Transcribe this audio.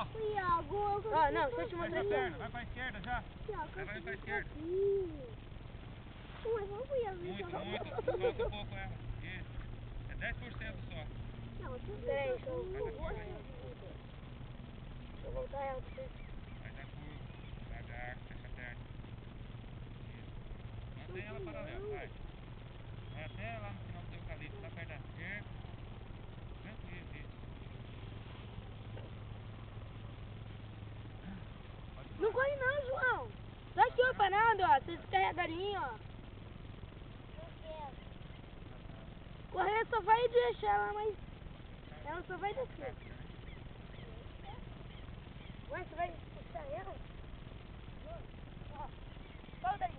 falso. Ó, não, deixa eu te mostrar aqui. Vai pra esquerda já. Vai pra esquerda. Muito, falta pouco ela. Isso. É 10% só. Peraí, deixa eu voltar ela pra você. Vai dar curva. Devagar, fecha a perna. Isso. Mantém ela paralela, vai. Vai até lá no final do eucalipto, lá perto da cerca. Isso. Não corre não, João. Tá aqui, ó, parado, ó. Você descarregarinho, ó. Correr só vai deixar ela, mas ela só vai descer. Ué, você vai puxar ela? Ó, solta ali.